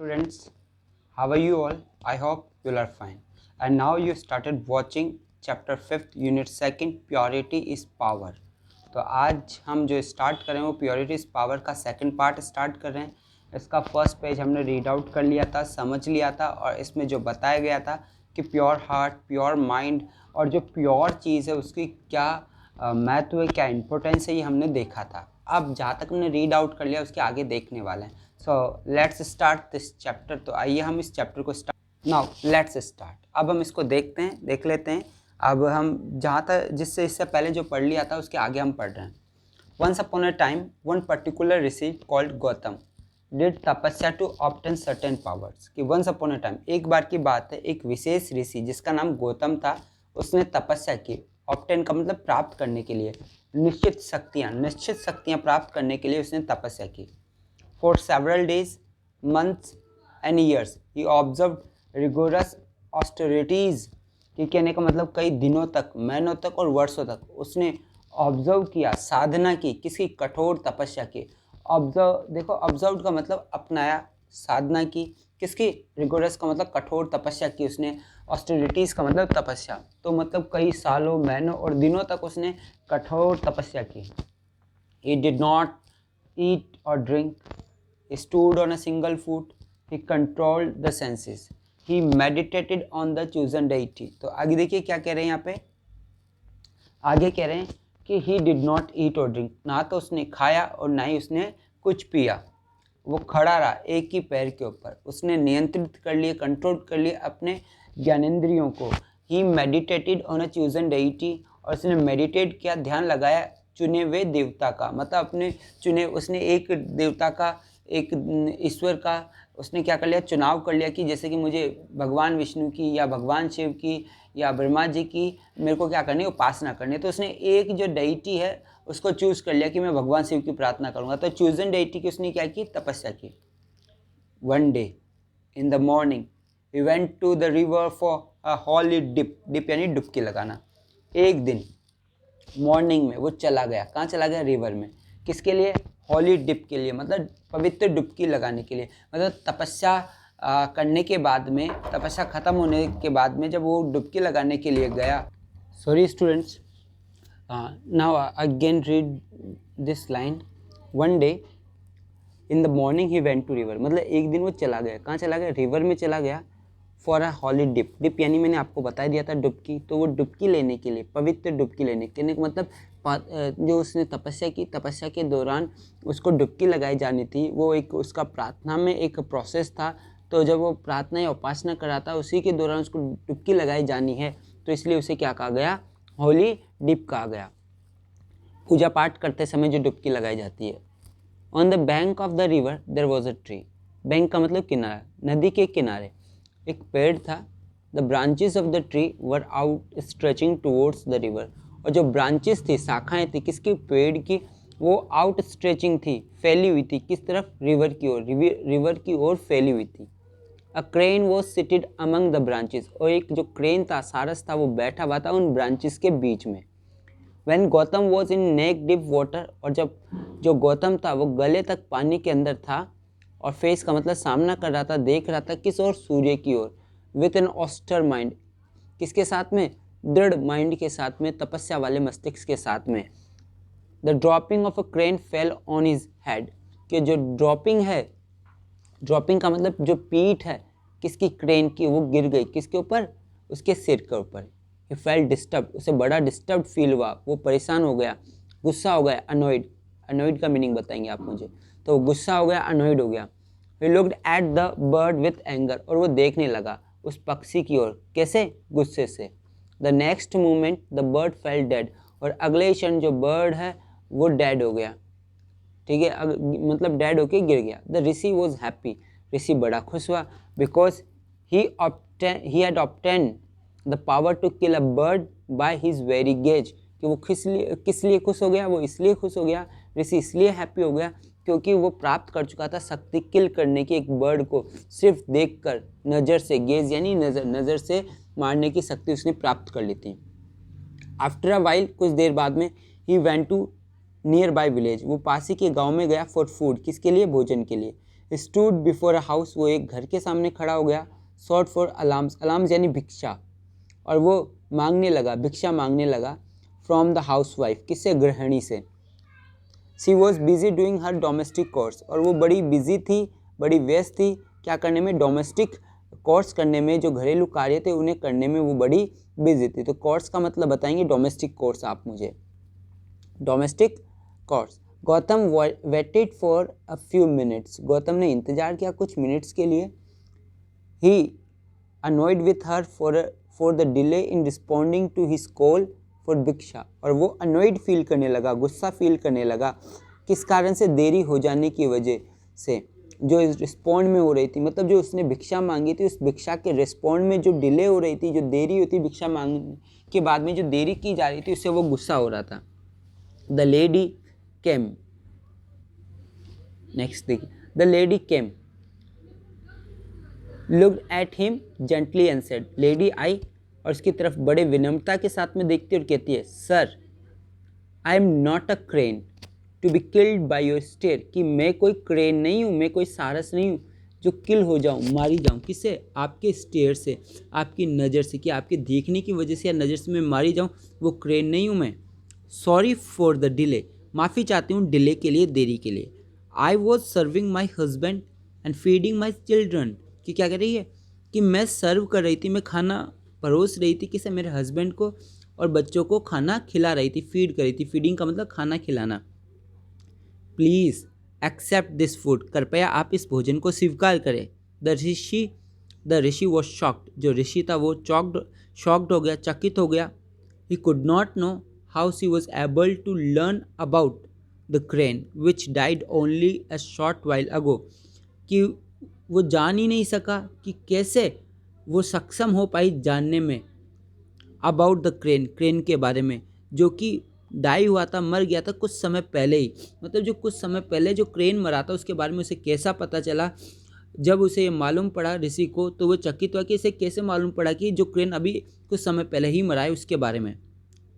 students, how are you all? I hope you are fine. And now you started watching chapter 5th unit 2nd purity is power. तो आज हम जो start कर रहे हैं वो प्योरिटी इज पावर का सेकंड पार्ट स्टार्ट कर रहे हैं। इसका फर्स्ट पेज हमने रीड आउट कर लिया था, समझ लिया था और इसमें जो बताया गया था कि प्योर हार्ट, प्योर माइंड और जो प्योर चीज़ है उसकी क्या महत्व है, क्या इम्पोर्टेंस है, ये हमने देखा था। अब जहाँ तक हमने रीड आउट कर लिया उसके आगे देखने वाले हैं। So let's start this chapter. तो आइए हम इस चैप्टर को स्टार्ट नाउ लेट्स स्टार्ट। अब हम इसको देखते हैं, देख लेते हैं। अब हम जहाँ तक जिससे इससे पहले जो पढ़ लिया था उसके आगे हम पढ़ रहे हैं। Once upon a time one particular rishi called Gautam did tapasya to obtain certain powers. कि वंस अपॉन अ टाइम, एक बार की बात है, एक विशेष ऋषि जिसका नाम गौतम था, उसने तपस्या की। ऑब्टेन का मतलब प्राप्त करने के लिए, निश्चित शक्तियाँ प्राप्त करने के लिए उसने तपस्या की। For several days, months and years he observe rigorous austerities. कि कहने का मतलब कई दिनों तक, महीनों तक और वर्षों तक उसने ऑब्जर्व किया, साधना की, किसी कठोर तपस्या की। ऑब्जर्व, देखो ऑब्जर्व का मतलब अपनाया, साधना की किसकी, रिगोरस का मतलब कठोर तपस्या की उसने, ऑस्टेरिटीज़ का मतलब तपस्या। तो मतलब कई सालों, महीनों और दिनों तक उसने कठोर तपस्या की। He did not eat or drink. He stood on a single foot. He controlled the senses. He meditated on the chosen deity. तो आगे देखिए क्या कह रहे हैं यहाँ पे। आगे कह रहे हैं कि he did not eat or drink. ना तो उसने खाया और ना ही उसने कुछ पिया। वो खड़ा रहा एक ही पैर के ऊपर। उसने नियंत्रित कर लिए, कंट्रोल कर लिए अपने ज्ञानेंद्रियों को। He meditated on a chosen deity. और उसने मेडिटेट किया, ध्यान लगाया चुने हुए देवता का। मतलब अपने चुने, उसने एक देवता का, एक ईश्वर का उसने क्या कर लिया, चुनाव कर लिया कि जैसे कि मुझे भगवान विष्णु की या भगवान शिव की या ब्रह्मा जी की मेरे को क्या करनी है, उपासना करनी है। तो उसने एक जो डेइटी है उसको चूज़ कर लिया कि मैं भगवान शिव की प्रार्थना करूँगा। तो चूजन डेइटी की उसने क्या की, तपस्या की। One day in the morning he went to the river for a holy dip. Dip यानी डुबकी लगाना। एक दिन मॉर्निंग में वो चला गया, कहाँ चला गया, रिवर में। किसके लिए, हॉली डिप के लिए, मतलब पवित्र डुबकी लगाने के लिए। मतलब तपस्या करने के बाद में, तपस्या ख़त्म होने के बाद में जब वो डुबकी लगाने के लिए गया। Sorry students, now again read this line. One day in the morning he went to river. मतलब एक दिन वो चला गया, कहाँ चला गया, रिवर में चला गया। For a holy dip. Dip यानी मैंने आपको बता दिया था डुबकी। तो वो डुबकी लेने के लिए, पवित्र डुबकी लेने के मतलब जो उसने तपस्या की, तपस्या के दौरान उसको डुबकी लगाई जानी थी। वो एक उसका प्रार्थना में एक प्रोसेस था। तो जब वो प्रार्थना या उपासना कर रहा था उसी के दौरान उसको डुबकी लगाई जानी है, तो इसलिए उसे क्या कहा गया, हॉली डिप कहा गया। पूजा पाठ करते समय जो डुबकी लगाई जाती है। On the bank of the river there was a tree. Bank का मतलब किनारा, नदी के किनारे एक पेड़ था। The branches of the tree were out stretching towards the river. और जो ब्रांचेस थी, शाखाएं थी किसकी, पेड़ की, वो आउट स्ट्रेचिंग थी, फैली हुई थी किस तरफ, रिवर की ओर। रिवर की ओर फैली हुई थी। A crane was seated among the branches. और एक जो क्रेन था, सारस था, वो बैठा हुआ था उन ब्रांचेस के बीच में। When Gautam was in neck deep water. और जब जो गौतम था वो गले तक पानी के अंदर था। और फेस का मतलब सामना कर रहा था, देख रहा था किस ओर, सूर्य की ओर। विथ एन ऑस्टर माइंड, किसके साथ में, दृढ़ माइंड के साथ में, तपस्या वाले मस्तिष्क के साथ में। The dropping of a crane fell on his head. कि जो ड्रॉपिंग है, ड्रॉपिंग का मतलब जो पीठ है किसकी, क्रेन की, वो गिर गई किसके ऊपर, उसके सिर के ऊपर। ही फेल्ट डिस्टर्ब, उसे बड़ा डिस्टर्ब फील हुआ, वो परेशान हो गया, गुस्सा हो गया, अनॉयड। अनॉयड का मीनिंग बताएंगे आप मुझे। तो गुस्सा हो गया, अनॉयड हो गया। He looked at the bird with anger. और वो देखने लगा उस पक्षी की ओर, कैसे, गुस्से से। The next moment the bird fail dead. और अगले क्षण जो बर्ड है वो डेड हो गया, ठीक है, मतलब डेड होके गिर गया। The rishi was happy. Rishi बड़ा खुश हुआ, because he had obtain the power to kill a bird by his very gaze. कि वो किस लिए खुश हो गया, वो इसलिए खुश हो गया, ऋषि इसलिए हैप्पी हो गया क्योंकि वो प्राप्त कर चुका था शक्ति, किल करने की, एक बर्ड को सिर्फ देखकर, नज़र से, गेज यानी नज़र से मारने की शक्ति उसने प्राप्त कर ली थी। आफ्टर अ वाइल, कुछ देर बाद में, he went to nearby village. वो पास ही के गाँव में गया फॉर फूड, किसके लिए, भोजन के लिए। स्टूड बिफोर अ हाउस, वो एक घर के सामने खड़ा हो गया। सॉट फॉर अलार्म्स, अलार्म्स यानी भिक्षा, और वो मांगने लगा, भिक्षा मांगने लगा। फ्रॉम द हाउस वाइफ, किससे? गृहिणी से। She was busy doing her domestic course, और वो बड़ी बिजी थी, बड़ी व्यस्त थी क्या करने में? डोमेस्टिक कोर्स करने में, जो घरेलू कार्य थे उन्हें करने में वो बड़ी बिजी थी। तो कोर्स का मतलब बताएंगे, डोमेस्टिक कोर्स आप मुझे, domestic course. Gautam waited for a few minutes, Gautam ने इंतजार किया कुछ मिनट्स के लिए। He annoyed with her for the delay in responding to his call for bhiksha, और वो अनॉयड फील करने लगा, गुस्सा फील करने लगा, किस कारण से? देरी हो जाने की वजह से, जो रिस्पॉन्ड में हो रही थी, मतलब जो उसने भिक्षा मांगी थी उस भिक्षा के रिस्पॉन्ड में जो डिले हो रही थी, जो देरी होती भिक्षा मांगने के बाद में जो देरी की जा रही थी, उससे वो गुस्सा हो रहा था। द लेडी केम, नेक्स्ट देखिए, the lady came, looked at him gently and said, lady आई और उसकी तरफ बड़े विनम्रता के साथ में देखती और कहती है, sir I am not a crane to be killed by your stare, कि मैं कोई क्रेन नहीं हूँ, मैं कोई सारस नहीं हूँ जो किल हो जाऊँ, मारी जाऊँ। किससे? आपके स्टेयर से, आपकी नज़र से, कि आपके देखने की वजह से या नज़र से मैं मारी जाऊँ, वो क्रेन नहीं हूँ मैं। सॉरी फॉर द डिले, माफ़ी चाहती हूँ डिले के लिए, देरी के लिए। I was serving my husband and feeding my children, कि क्या कह रही है? कि मैं सर्व कर रही थी, मैं खाना परोस रही थी, किसे? मेरे हस्बैंड को और बच्चों को खाना खिला रही थी, फीड कर रही थी। फीडिंग का मतलब खाना खिलाना। प्लीज़ एक्सेप्ट दिस फूड, कृपया आप इस भोजन को स्वीकार करें। द ऋषि वॉज शॉक्ड, जो ऋषि था वो शॉक्ड हो गया, चकित हो गया। He could not know how she was able to learn about the crane which died only a short while ago, कि वो जान ही नहीं सका कि कैसे वो सक्षम हो पाई जानने में अबाउट द क्रेन, क्रेन के बारे में, जो कि डाई हुआ था, मर गया था कुछ समय पहले ही। मतलब जो कुछ समय पहले जो क्रेन मरा था उसके बारे में उसे कैसा पता चला? जब उसे ये मालूम पड़ा ऋषि को, तो वो चकित हुआ कि इसे कैसे मालूम पड़ा कि जो क्रेन अभी कुछ समय पहले ही मरा है उसके बारे में।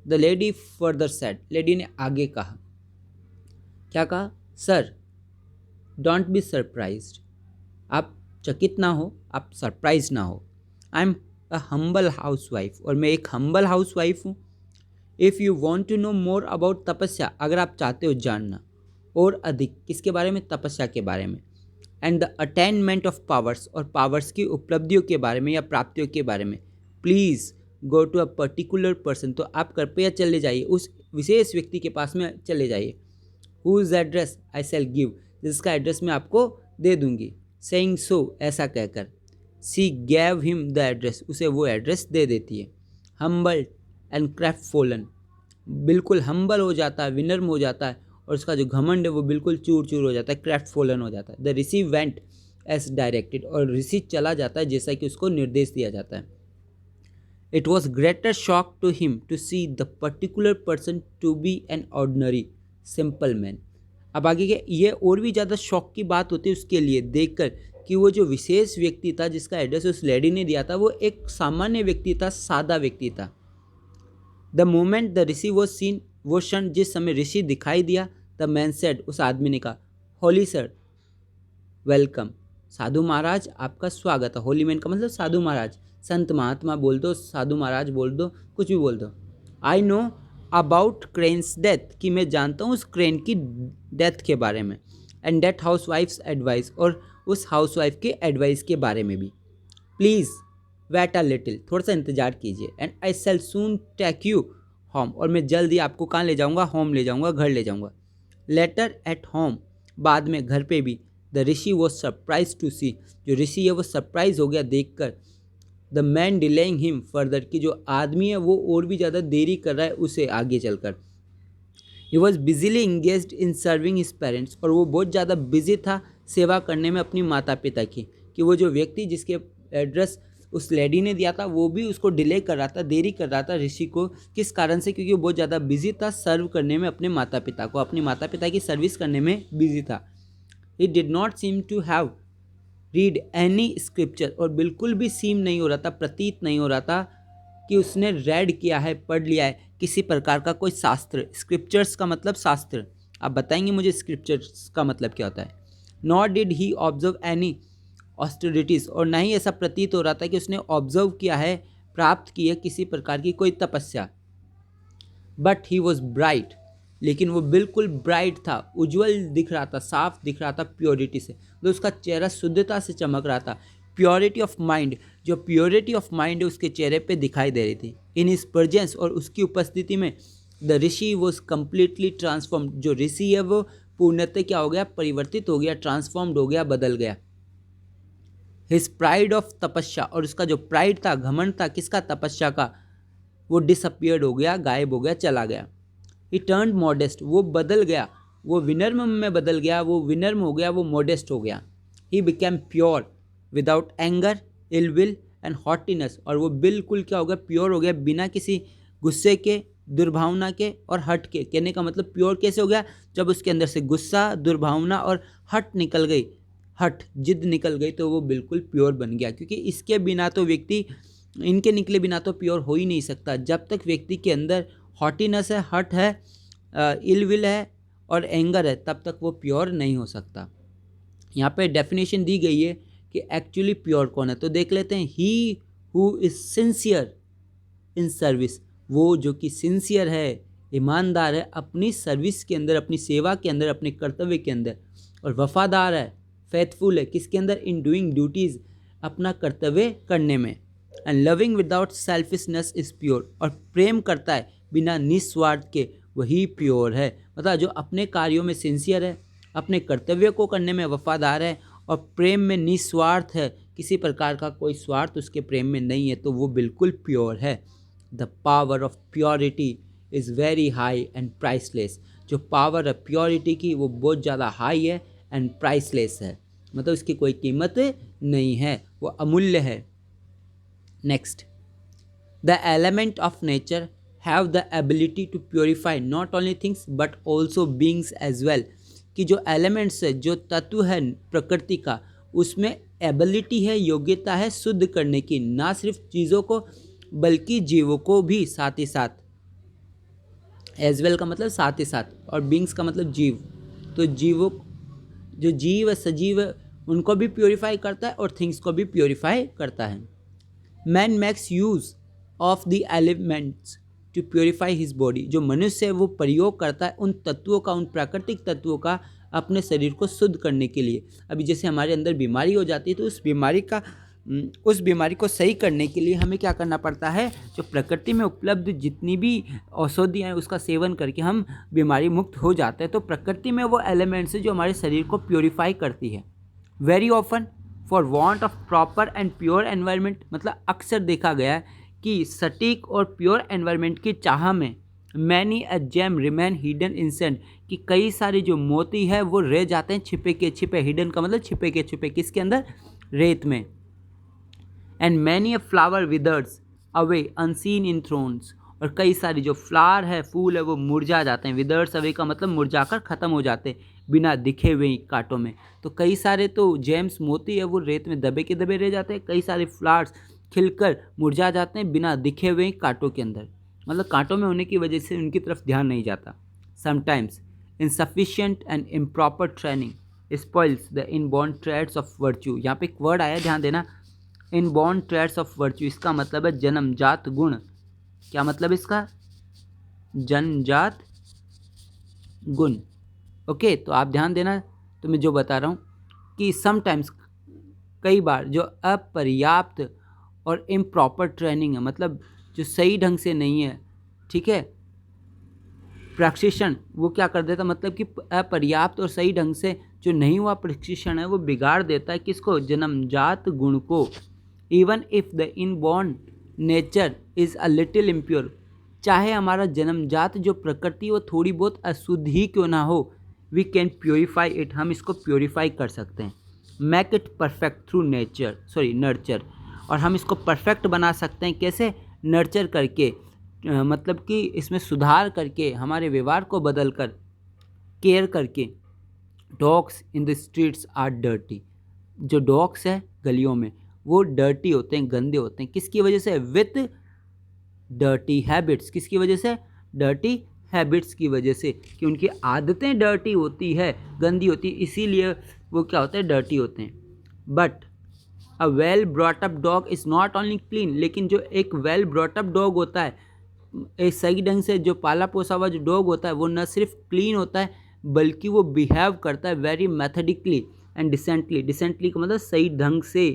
The lady further said, lady ने आगे कहा, क्या कहा? सर डोंट बी सरप्राइज्ड, आप चकित ना हो, आप सरप्राइज ना हो। I am a humble housewife, और मैं एक हम्बल हाउस वाइफ हूँ। If you want to know more about tapasya, अगर आप चाहते हो जानना और अधिक, किसके बारे में? तपस्या के बारे में। And the attainment of powers, और पावर्स की उपलब्धियों के बारे में या प्राप्तियों के बारे में। Please go to a particular person, तो आप कृपया चले जाइए, उस विशेष व्यक्ति के पास में चले जाइए। Whose address I shall give, जिसका एड्रेस मैं आपको दे दूंगी। सेइंग सो, ऐसा कहकर, she gave him the address, उसे वो एड्रेस दे देती है। हम्बल एंड क्रेफ्टफोलन, बिल्कुल हम्बल हो जाता है, विनम्र हो जाता है, और उसका जो घमंड है वो बिल्कुल चूर चूर हो जाता है, क्रेफ्टफोलन हो जाता है। The rishi went as directed, और ऋषि चला जाता है जैसा कि उसको निर्देश दिया जाता है। It was greater shock to him to see the particular person to be an ordinary simple man. अब आगे के ये और भी ज़्यादा शौक की बात होती है उसके लिए देखकर कि वो जो विशेष व्यक्ति था जिसका एड्रेस उस लेडी ने दिया था वो एक सामान्य व्यक्ति था, सादा व्यक्ति था। The moment the rishi was seen, वो क्षण जिस समय ऋषि दिखाई दिया, द मैन सेड, उस आदमी ने कहा, होली सर वेलकम, साधु महाराज आपका स्वागत है। होली मैन का मतलब साधु महाराज, संत महात्मा बोल दो, साधु महाराज बोल दो, कुछ भी बोल दो। I know about cranes death, कि मैं जानता हूँ उस क्रेन की डेथ के बारे में। And that housewife's advice, और उस हाउस वाइफ के एडवाइस के बारे में भी। प्लीज़ वेट अ लिटिल, थोड़ा सा इंतजार कीजिए। And I shall soon take you home, और मैं जल्द ही आपको कहाँ ले जाऊँगा? होम ले जाऊँगा, घर ले जाऊँगा। लेटर एट होम, बाद में घर पे भी। The rishi was surprise to see, जो ऋषि है वो सरप्राइज हो गया देखकर। The man delaying him further, की जो आदमी है वो और भी ज़्यादा देरी कर रहा है उसे आगे चलकर। He was busily engaged in serving his parents, और वो बहुत ज़्यादा बिजी था सेवा करने में अपनी माता पिता की। कि वो जो व्यक्ति जिसके एड्रेस उस लेडी ने दिया था वो भी उसको डिले कर रहा था, देरी कर रहा था ऋषि को, किस कारण से? क्योंकि वो बहुत ज़्यादा बिजी था सर्व करने में अपने माता पिता को, अपने माता पिता की सर्विस करने में बिजी था। He did not seem to have read any scripture, और बिल्कुल भी सीम नहीं हो रहा था, प्रतीत नहीं हो रहा था कि उसने रेड किया है, पढ़ लिया है किसी प्रकार का कोई शास्त्र। स्क्रिप्चर्स का मतलब शास्त्र, आप बताएंगे मुझे स्क्रिप्चर्स का मतलब क्या होता है? Not did he observe any austerities, और ना ही ऐसा प्रतीत हो रहा था कि उसने ऑब्जर्व किया है, प्राप्त की है किसी प्रकार की कोई तपस्या। बट ही वॉज ब्राइट, लेकिन वो बिल्कुल ब्राइट था, उज्जवल दिख रहा था, साफ दिख रहा था प्योरिटी से, तो उसका चेहरा शुद्धता से चमक रहा था। प्योरिटी ऑफ माइंड, जो प्योरिटी ऑफ माइंड है उसके चेहरे पे दिखाई दे रही थी। इन हिज प्रेजेंस, और उसकी उपस्थिति में, the rishi was completely transform, जो ऋषि है वो पूर्णतः क्या हो गया, परिवर्तित हो गया, ट्रांसफॉर्म्ड हो गया, बदल गया। हिज प्राइड ऑफ तपस्या, और उसका जो प्राइड था, घमंड था, किसका, तपस्या का, वो डिसअपियर्ड हो गया, गायब हो गया, चला गया। ही टर्न मॉडेस्ट, वो बदल गया, वो विनम्र में बदल गया, वो विनम्र हो गया, वो मॉडेस्ट हो गया। He became pure without anger, ill will and haughtiness, और वो बिल्कुल क्या हो गया, प्योर हो गया, बिना किसी गुस्से के, दुर्भावना के और हट के। कहने का मतलब प्योर कैसे हो गया, जब उसके अंदर से गुस्सा, दुर्भावना और हट निकल गई, हट जिद निकल गई, तो वो बिल्कुल प्योर बन गया। क्योंकि इसके बिना तो व्यक्ति, इनके निकले बिना तो प्योर हो ही नहीं सकता। जब तक व्यक्ति के अंदर हॉटीनेस है, हट है, इल विल है और एंगर है, तब तक वो प्योर नहीं हो सकता। यहाँ पे डेफिनेशन दी गई है कि एक्चुअली प्योर कौन है, तो देख लेते हैं। He who is sincere in service, वो जो कि सिंसियर है, ईमानदार है अपनी सर्विस के अंदर, अपनी सेवा के अंदर, अपने कर्तव्य के अंदर, और वफादार है, फेथफुल है, किसके अंदर, इन डूइंग ड्यूटीज़, अपना कर्तव्य करने में। And loving without selfishness is pure, और प्रेम करता है बिना निस्वार्थ के, वही प्योर है। मतलब जो अपने कार्यों में सिंसियर है, अपने कर्तव्य को करने में वफादार है, और प्रेम में निस्वार्थ है, किसी प्रकार का कोई स्वार्थ उसके प्रेम में नहीं है, तो वो बिल्कुल प्योर है। The power of purity is very high and priceless, जो पावर है प्योरिटी की वो बहुत ज़्यादा हाई है एंड प्राइसलेस है, मतलब इसकी कोई कीमत नहीं है, वो अमूल्य है। Next, the element of nature have the ability to purify not only things but also beings as well, कि जो एलिमेंट्स है, जो तत्व है प्रकृति का, उसमें एबिलिटी है, योग्यता है शुद्ध करने की, ना सिर्फ चीज़ों को बल्कि जीवों को भी साथ ही साथ। एज वेल का मतलब साथ ही साथ, और बींग्स का मतलब जीव, तो जीवों, जो जीव है, सजीव है, उनको भी प्योरीफाई करता है और थिंग्स को भी प्योरीफाई करता है। Man makes use of the elements to purify his body, जो मनुष्य है वो प्रयोग करता है उन तत्वों का, उन प्राकृतिक तत्वों का अपने शरीर को शुद्ध करने के लिए। अभी जैसे हमारे अंदर बीमारी हो जाती है, तो उस बीमारी को सही करने के लिए हमें क्या करना पड़ता है, जो प्रकृति में उपलब्ध जितनी भी औषधियाँ हैं उसका सेवन करके हम बीमारी मुक्त हो जाते हैं। तो प्रकृति में वो एलिमेंट्स है जो हमारे शरीर को प्योरीफाई करती है। Very often for want of proper and pure environment, मतलब अक्सर देखा गया है कि सटीक और प्योर एनवायरनमेंट की चाह में many a gem remain hidden in sand, कि कई सारे जो मोती है वो रह जाते हैं छिपे के छिपे, हिडन का मतलब छिपे के छिपे, किसके अंदर, रेत में। And many a flower withers away unseen in thrones, और कई सारी जो फ्लावर है, फूल है, वो मुरझा जाते हैं। विदर्स अवे का मतलब मुरझाकर ख़त्म हो जाते हैं बिना दिखे हुए कांटों में। तो कई सारे तो जेम्स मोती है वो रेत में दबे के दबे रह जाते हैं, कई सारे फ्लावर्स खिलकर मुरझा जाते हैं बिना दिखे हुए कांटों के अंदर, मतलब कांटों में होने की वजह से उनकी तरफ ध्यान नहीं जाता। Sometimes insufficient and improper training spoils the inborn traits of virtue. यहाँ पे एक वर्ड आया, ध्यान देना, इनबॉर्न ट्रेड्स ऑफ वर्च्यू, इसका मतलब है जन्मजात गुण। क्या मतलब इसका, जन्मजात गुण। ओके, तो आप ध्यान देना, तो मैं जो बता रहा हूँ कि समटाइम्स, कई बार, जो अपर्याप्त और इम्प्रॉपर ट्रेनिंग है, मतलब जो सही ढंग से नहीं है, ठीक है, प्रशिक्षण वो क्या कर देता, मतलब कि अपर्याप्त और सही ढंग से जो नहीं हुआ प्रशिक्षण है वो बिगाड़ देता है किसको, जन्मजात गुण को। Even if the inborn nature is a little impure, चाहे हमारा जन्मजात जो प्रकृति वो थोड़ी बहुत अशुद्ध ही क्यों ना हो, वी कैन प्योरीफाई इट, हम इसको प्योरीफाई कर सकते हैं। Make it perfect through nurture, और हम इसको परफेक्ट बना सकते हैं कैसे, नर्चर करके, मतलब कि इसमें सुधार करके, हमारे व्यवहार को बदल कर, केयर करके। Dogs in the streets are dirty, जो डॉग्स है गलियों में वो डर्टी होते हैं, गंदे होते हैं, किसकी वजह से, विथ डर्टी हैबिट्स, किसकी वजह से, डर्टी हैबिट्स की वजह से, कि उनकी आदतें डर्टी होती है, गंदी होती है, इसीलिए वो क्या होते हैं, डर्टी होते हैं। But a well brought up dog is not only clean, लेकिन जो एक वेल ब्रॉट अप डॉग होता है, एक सही ढंग से जो पाला पोसा हुआ जो डॉग होता है, वो न सिर्फ क्लीन होता है बल्कि वो बिहेव करता है वेरी मैथडिकली एंड डिसेंटली। डिसेंटली का मतलब सही ढंग से,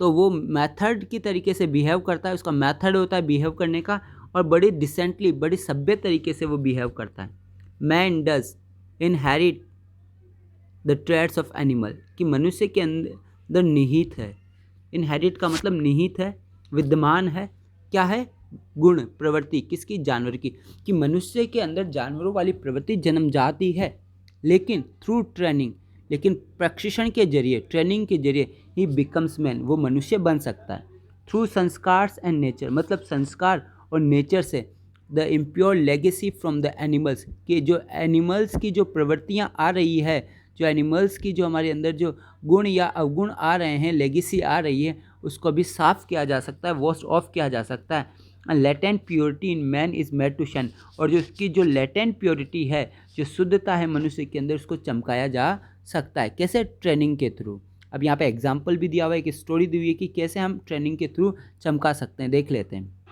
तो वो मेथड की तरीके से बिहेव करता है, उसका मेथड होता है बिहेव करने का, और बड़ी डिसेंटली, बड़ी सभ्य तरीके से वो बिहेव करता है। Man does inherit the traits of animal, कि मनुष्य के अंदर निहित है, इनहेरिट का मतलब निहित है, विद्यमान है, क्या है, गुण प्रवृत्ति, किसकी, जानवर की, कि मनुष्य के अंदर जानवरों वाली प्रवृत्ति जन्म जाती है, लेकिन थ्रू ट्रेनिंग, लेकिन प्रशिक्षण के जरिए, ट्रेनिंग के जरिए ही बिकम्स मैन, वो मनुष्य बन सकता है। थ्रू संस्कार एंड नेचर, मतलब संस्कार और नेचर से, the impure legacy from the animals, कि जो एनिमल्स की जो प्रवृत्तियाँ आ रही है, जो एनिमल्स की जो हमारे अंदर जो गुण या अवगुण आ रहे हैं, लेगेसी आ रही है, उसको भी साफ़ किया जा सकता है, वॉश ऑफ किया जा सकता है। Latent purity in man is made to shine, और जो उसकी जो लेटेंट प्योरिटी है, जो शुद्धता है मनुष्य के अंदर, उसको चमकाया जा सकता है। कैसे, ट्रेनिंग के थ्रू। अब यहाँ पे एग्जाम्पल भी दिया हुआ है, एक स्टोरी दी हुई है कि कैसे हम ट्रेनिंग के थ्रू चमका सकते हैं, देख लेते हैं।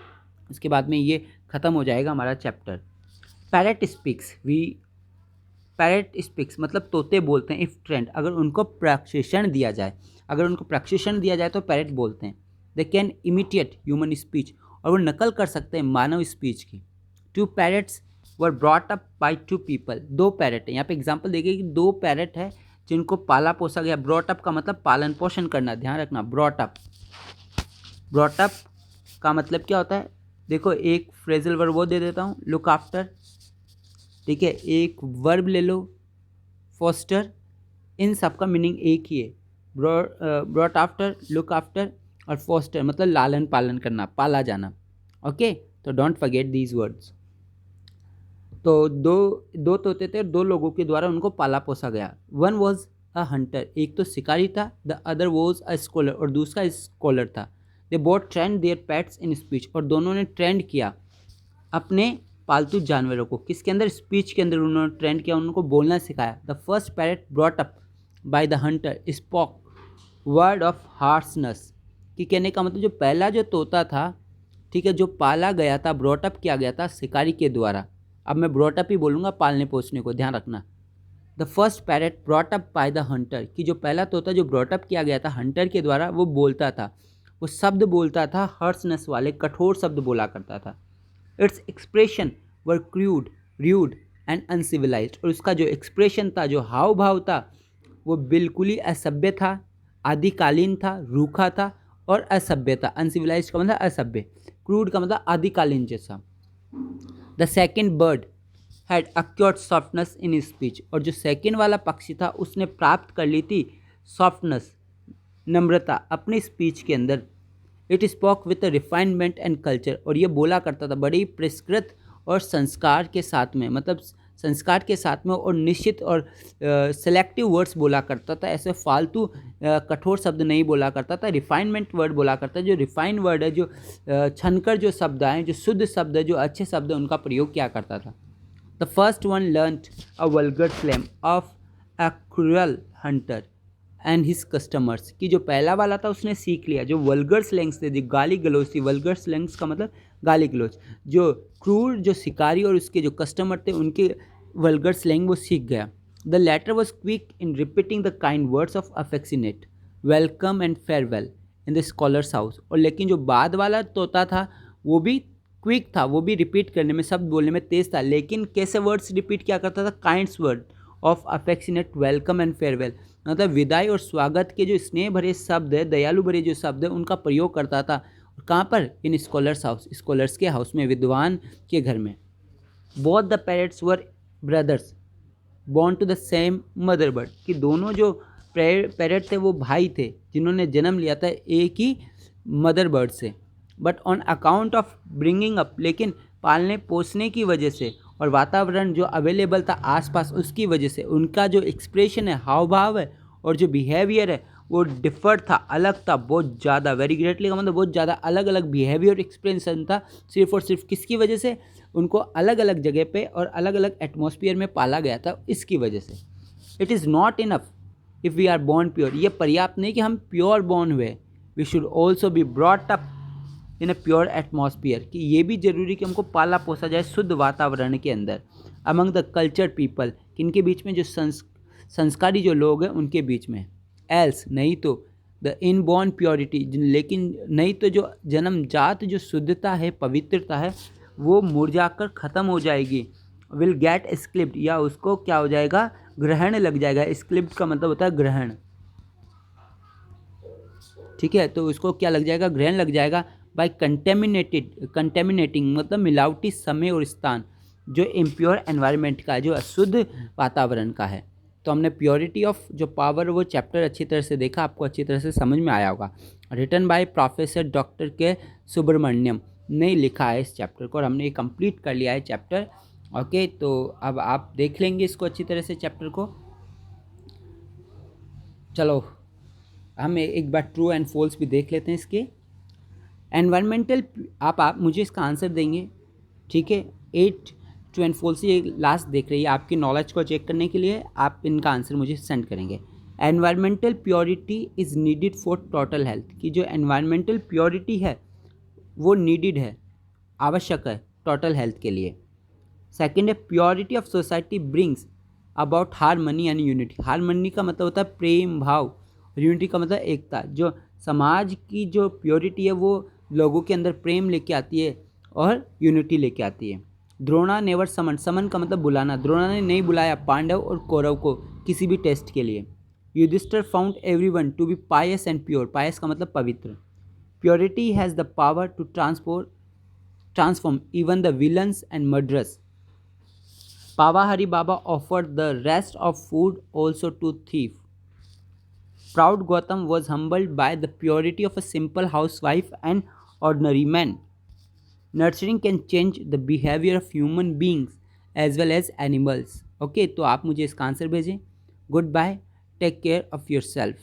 उसके बाद में ये ख़त्म हो जाएगा हमारा chapter. Parrot speaks, parrot speaks मतलब तोते बोलते हैं। इफ़ ट्रेंड, अगर उनको प्रशिक्षण दिया जाए, तो पैरेट बोलते हैं। They can imitate human speech, और वो नकल कर सकते हैं मानव स्पीच की। 2 parrots were brought up by 2 people, 2 parrot है, यहाँ पे एग्जांपल देखिए कि 2 पैरेट है जिनको पाला पोसा गया। ब्रॉट अप का मतलब पालन पोषण करना, ध्यान रखना। ब्रॉट अप का मतलब क्या होता है, देखो एक फ्रेजल वर्ब वो दे देता हूँ, लुक आफ्टर, ठीक है, एक वर्ब ले लो, फोस्टर, इन सब का मीनिंग एक ही है। ब्रॉट आफ्टर, लुक आफ्टर और फोस्टर मतलब लालन पालन करना, पाला जाना। ओके, तो डोंट फॉरगेट दीज वर्ड्स। तो दो तोते थे और 2 लोगों के द्वारा उनको पाला पोसा गया। वन वॉज अ हंटर, एक तो शिकारी था, the other was a scholar, और दूसरा स्कॉलर था। They both trained their pets in speech, और दोनों ने ट्रेंड किया अपने पालतू जानवरों को, किसके अंदर, स्पीच के अंदर उन्होंने ट्रेंड किया, उनको बोलना सिखाया। The first parrot brought up by the Hunter spoke word of harshness, कि कहने का मतलब जो पहला जो तोता था, ठीक है, जो पाला गया था, ब्रॉट अप किया गया था शिकारी के द्वारा। अब मैं ब्रॉट अप ही बोलूँगा पालने पोसने को, ध्यान रखना। The first parrot brought up by the Hunter, कि जो पहला तोता जो ब्रॉट अप किया गया था हंटर के द्वारा, वो बोलता था, वो शब्द बोलता था, हार्शनेस वाले कठोर शब्द बोला करता था। Its expression were crude, rude and uncivilised, और उसका जो एक्सप्रेशन था, जो हाव भाव था, वो बिल्कुल ही असभ्य था, आदिकालीन था, रूखा था और असभ्य था। अनसिविलाइज्ड का मतलब असभ्य, क्रूड का मतलब आदिकालीन जैसा। The second bird had accrued softness in speech, और जो सेकेंड वाला पक्षी था उसने प्राप्त कर ली थी सॉफ्टनेस, नम्रता अपनी स्पीच के अंदर। It spoke with refinement and culture, और ये बोला करता था बड़ी परिष्कृत और संस्कार के साथ में, मतलब संस्कार के साथ में, और निश्चित और सेलेक्टिव वर्ड्स बोला करता था, ऐसे फालतू कठोर शब्द नहीं बोला करता था, रिफाइनमेंट वर्ड बोला करता है। जो रिफाइंड वर्ड है, जो छनकर जो शब्द आए, जो शुद्ध शब्द है, जो अच्छे शब्द है, उनका प्रयोग किया करता था। The first one learned a vulgar slang of a cruel Hunter and his customers, कि जो पहला वाला था उसने सीख लिया जो वल्गर स्लैंग्स थे, जो गाली गलौज थी। वल्गर स्लैंग्स का मतलब गाली गलौज। जो क्रूर जो शिकारी और उसके जो कस्टमर थे उनके वल्गर स्लैंग वो सीख गया। The latter was quick in repeating the kind words of affectionate welcome and farewell in the scholar's house, और लेकिन जो बाद वाला तोता था वो भी क्विक था, वो भी रिपीट करने में, शब्द बोलने में तेज था, लेकिन कैसे वर्ड्स रिपीट किया करता था, kinds word of affectionate welcome and farewell, मतलब विदाई और स्वागत के जो स्नेह भरे शब्द है, दयालु भरे जो शब्द है, उनका प्रयोग करता था। कहाँ पर, इन स्कॉलर्स हाउस, स्कॉलर्स के हाउस में, विद्वान के घर में। Both the parrots were brothers born to the same mother bird, कि दोनों जो पैरेट थे वो भाई थे जिन्होंने जन्म लिया था एक ही मदर बर्ड से। But on account of bringing up, लेकिन पालने पोसने की वजह से और वातावरण जो अवेलेबल था आसपास उसकी वजह से, उनका जो एक्सप्रेशन है, हाव भाव है और जो बिहेवियर है, वो डिफर था, अलग था बहुत ज़्यादा। वेरी ग्रेटली का मतलब बहुत ज़्यादा अलग अलग बिहेवियर एक्सपीरियंस था, सिर्फ और सिर्फ किसकी वजह से? उनको अलग अलग जगह पे और अलग अलग एटमॉस्फेयर में पाला गया था, इसकी वजह से। It is not enough if we are born pure, ये पर्याप्त नहीं कि हम प्योर बॉर्न हुए, we should also be brought up in a pure atmosphere, कि ये भी ज़रूरी कि हमको पाला पोसा जाए शुद्ध वातावरण के अंदर। अमंग द कल्चर्ड पीपल, किनके बीच में? जो संस्कारी जो लोग हैं उनके बीच में। एल्स, नहीं तो द इनबॉर्न प्योरिटी, लेकिन नहीं तो जो जन्मजात जो शुद्धता है, पवित्रता है, वो मुरझाकर ख़त्म हो जाएगी। विल गेट स्क्लिप्ड, या उसको क्या हो जाएगा? ग्रहण लग जाएगा। स्क्लिप्ड का मतलब होता है ग्रहण, ठीक है, तो उसको क्या लग जाएगा? ग्रहण लग जाएगा। बाय कंटेमिनेटिंग मतलब मिलावटी समय और स्थान, जो इम्प्योर एनवायरनमेंट का है, जो अशुद्ध वातावरण का है। तो हमने प्योरिटी ऑफ जो पावर वो चैप्टर अच्छी तरह से देखा, आपको अच्छी तरह से समझ में आया होगा। रिटन बाय प्रोफेसर डॉक्टर के सुब्रमण्यम ने लिखा है इस चैप्टर को, और हमने ये कंप्लीट कर लिया है चैप्टर। ओके, तो अब आप देख लेंगे इसको अच्छी तरह से चैप्टर को। चलो हम एक बार ट्रू एंड फॉल्स भी देख लेते हैं इसके। एनवायरमेंटल, आप मुझे इसका आंसर देंगे, ठीक है। 8 ट्रू एंड फॉल्स ये लास्ट देख रही है, आपकी नॉलेज को चेक करने के लिए आप इनका आंसर मुझे सेंड करेंगे। Environmental purity is needed for total health, की जो एनवायरमेंटल प्योरिटी है वो नीडिड है, आवश्यक है टोटल हेल्थ के लिए। सेकेंड है purity of society brings about harmony and unity. Harmony का मतलब होता है प्रेम भाव, यूनिटी का मतलब एकता। जो समाज की जो प्योरिटी है वो लोगों के अंदर प्रेम लेके आती है और यूनिटी लेके आती है। द्रोणा नेवर समन, समन का मतलब बुलाना, द्रोणा ने नहीं बुलाया पांडव और कौरव को किसी भी टेस्ट के लिए। Yudhishthir found everyone to be pious and pure, pious का मतलब पवित्र। Purity has the power to transform even the villains and murderers. Pavahari Baba offered the rest of food also to thief. Proud Gautam was humbled by the purity of a simple housewife and ordinary man. Nurturing can change the behavior of human beings as well as animals. Okay, तो आप मुझे इसका answer भेजें। Good bye, take care of your self.